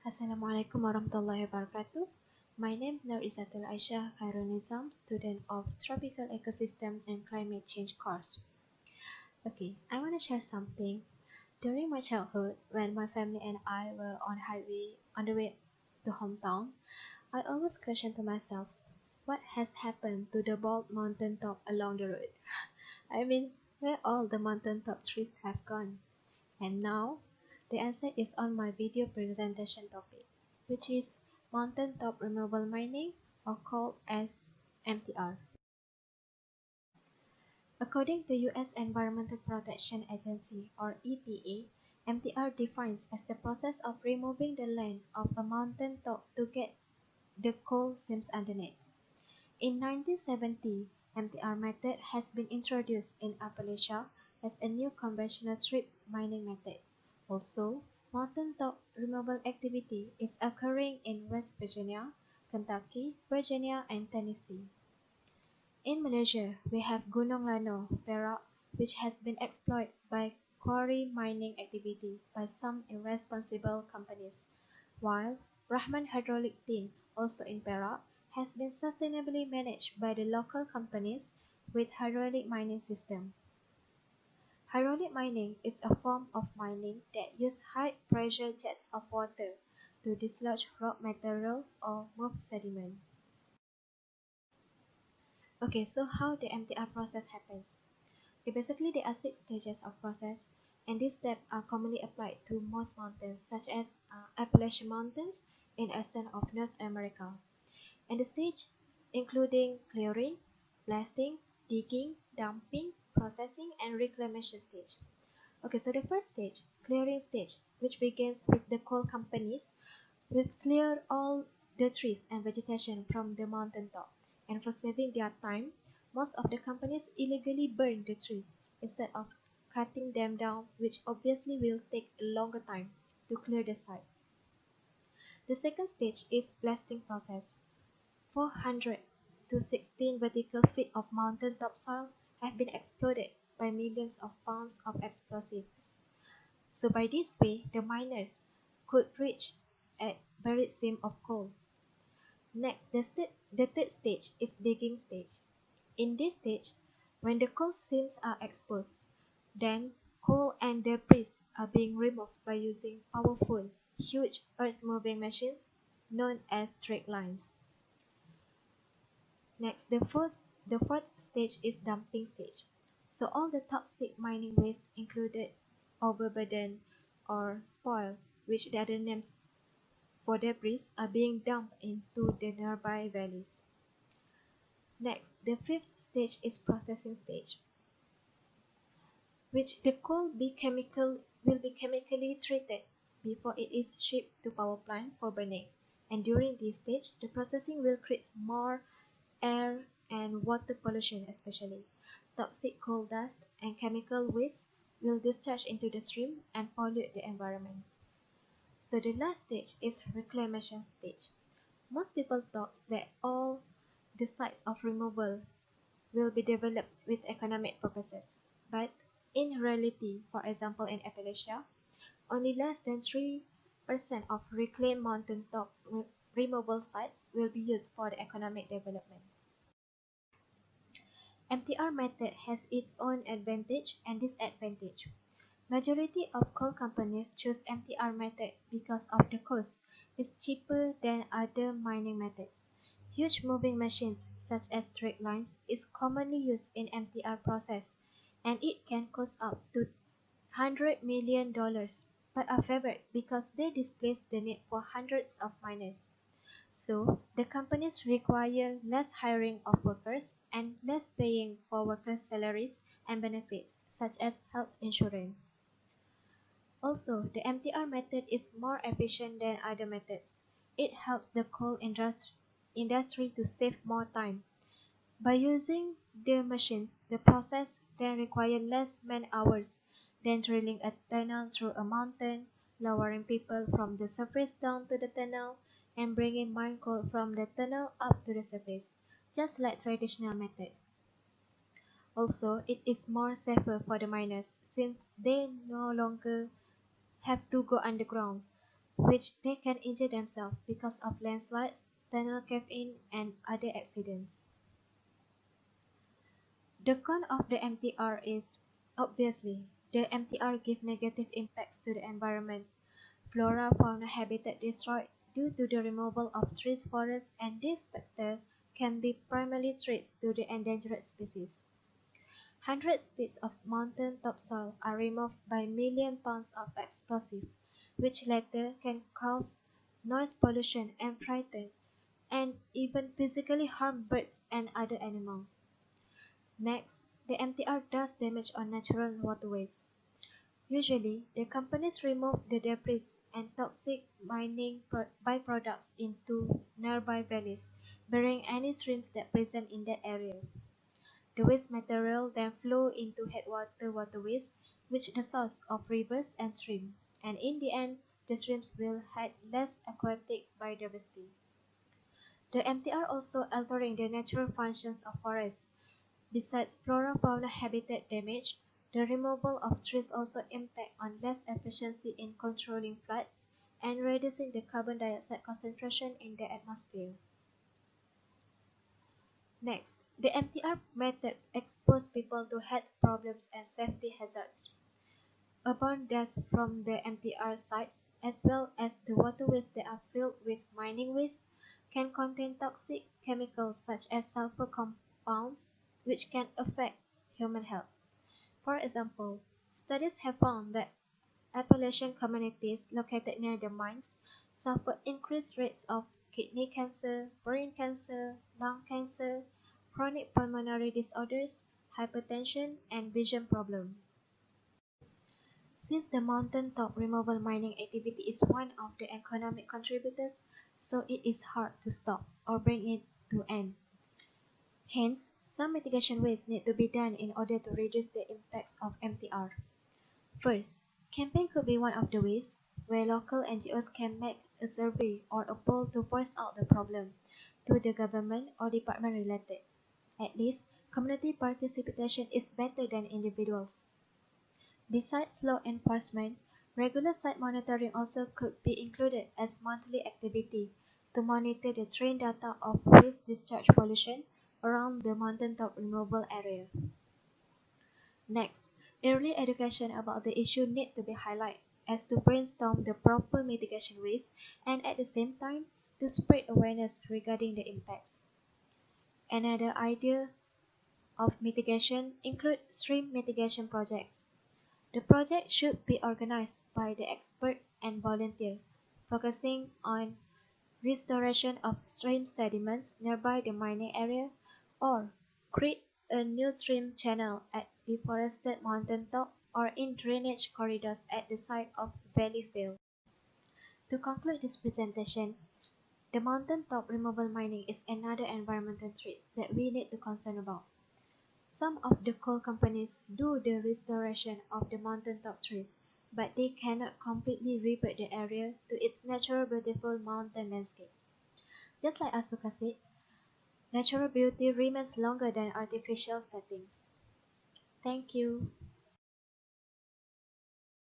Assalamualaikum warahmatullahi wabarakatuh. My name is Nurizatul Aisyah Khairunizam, student of Tropical Ecosystem and Climate Change course. Okay, I want to share something. During my childhood, when my family and I were on the way to hometown, I always questioned to myself, what has happened to the bald mountain top along the road? I mean, where all the mountaintop trees have gone? And now, the answer is on my video presentation topic, which is mountaintop renewable mining, or called as MTR. According to US Environmental Protection Agency, or EPA, MTR defines as the process of removing the land of a mountain top to get the coal seams underneath. In 1970, MTR method has been introduced in Appalachia as a new conventional strip mining method. Also, mountaintop removal activity is occurring in West Virginia, Kentucky, Virginia, and Tennessee. In Malaysia, we have Gunung Lano, Perak, which has been exploited by quarry mining activity by some irresponsible companies, while Rahman Hydraulic Tin, also in Perak, has been sustainably managed by the local companies with hydraulic mining system. Hydraulic mining is a form of mining that uses high-pressure jets of water to dislodge rock material or move sediment. Okay, so how the MTR process happens? Okay, basically there are six stages of process, and these steps are commonly applied to most mountains, such as Appalachian Mountains in eastern of North America. And the stage including clearing, blasting, digging, dumping, processing, and reclamation stage. Okay, so the first stage, clearing stage, which begins with the coal companies, will clear all the trees and vegetation from the mountain top. And for saving their time, most of the companies illegally burn the trees instead of cutting them down, which obviously will take a longer time to clear the site. The second stage is blasting process. 400 to 16 vertical feet of mountain topsoil have been exploded by millions of pounds of explosives. So by this way, the miners could reach a buried seam of coal. Next, the third stage is digging stage. In this stage, when the coal seams are exposed, then coal and debris are being removed by using powerful, huge earth-moving machines known as drag lines. Next, the fourth stage is dumping stage. So all the toxic mining waste included overburden or spoil, which the other names for debris, are being dumped into the nearby valleys. Next, the fifth stage is processing stage, which the coal will be chemically treated before it is shipped to power plant for burning. And during this stage, the processing will create more air and water pollution, especially. Toxic coal dust and chemical waste will discharge into the stream and pollute the environment. So the last stage is reclamation stage. Most people thought that all the sites of removal will be developed with economic purposes, but in reality, for example in Appalachia, only less than 3% of reclaimed mountaintop removal sites will be used for the economic development. MTR method has its own advantage and disadvantage. Majority of coal companies choose MTR method because of the cost is cheaper than other mining methods. Huge moving machines such as drag lines is commonly used in MTR process, and it can cost up to $100 million, but are favored because they displace the need for hundreds of miners. So, the companies require less hiring of workers and less paying for workers' salaries and benefits, such as health insurance. Also, the MTR method is more efficient than other methods. It helps the coal industry to save more time. By using the machines, the process then requires less man-hours than drilling a tunnel through a mountain, lowering people from the surface down to the tunnel, and bringing mine coal from the tunnel up to the surface, just like traditional method. Also, it is more safer for the miners since they no longer have to go underground. which they can injure themselves because of landslides, tunnel cave-in, and other accidents. The con of the MTR is, obviously, the MTR give negative impacts to the environment. Flora-fauna habitat destroyed due to the removal of trees forests, and this factor can be primarily threats to the endangered species. Hundreds feet of mountain topsoil are removed by million pounds of explosive, which later can cause noise pollution and frighten and even physically harm birds and other animals. Next, the MTR does damage on natural waterways. Usually, the companies remove the debris and toxic mining byproducts into nearby valleys, burying any streams that present in that area. The waste material then flow into headwater waterways, which the source of rivers and streams, and in the end, the streams will have less aquatic biodiversity. The MTR also altering the natural functions of forests. Besides flora-fauna habitat damage, the removal of trees also impact on less efficiency in controlling floods and reducing the carbon dioxide concentration in the atmosphere. Next, the MTR method exposed people to health problems and safety hazards. Urban deaths from the MTR sites, as well as the waterways that are filled with mining waste, can contain toxic chemicals such as sulfur compounds, which can affect human health. For example, studies have found that Appalachian communities located near the mines suffer increased rates of kidney cancer, brain cancer, lung cancer, chronic pulmonary disorders, hypertension, and vision problems. Since the mountaintop removal mining activity is one of the economic contributors, so it is hard to stop or bring it to end. Hence, some mitigation ways need to be done in order to reduce the impacts of MTR. First, campaign could be one of the ways where local NGOs can make a survey or a poll to voice out the problem to the government or department related. At least, community participation is better than individuals. Besides law enforcement, regular site monitoring also could be included as monthly activity to monitor the train data of waste discharge pollution around the mountaintop removal area. Next, early education about the issue need to be highlighted as to brainstorm the proper mitigation ways and at the same time to spread awareness regarding the impacts. Another idea of mitigation include stream mitigation projects. The project should be organized by the expert and volunteer, focusing on restoration of stream sediments nearby the mining area, or create a new stream channel at deforested mountaintop or in drainage corridors at the site of valley fill. To conclude this presentation, the mountaintop removal mining is another environmental threat that we need to concern about. Some of the coal companies do the restoration of the mountaintop trees, but they cannot completely revert the area to its natural beautiful mountain landscape. Just like Asuka said, natural beauty remains longer than artificial settings. Thank you.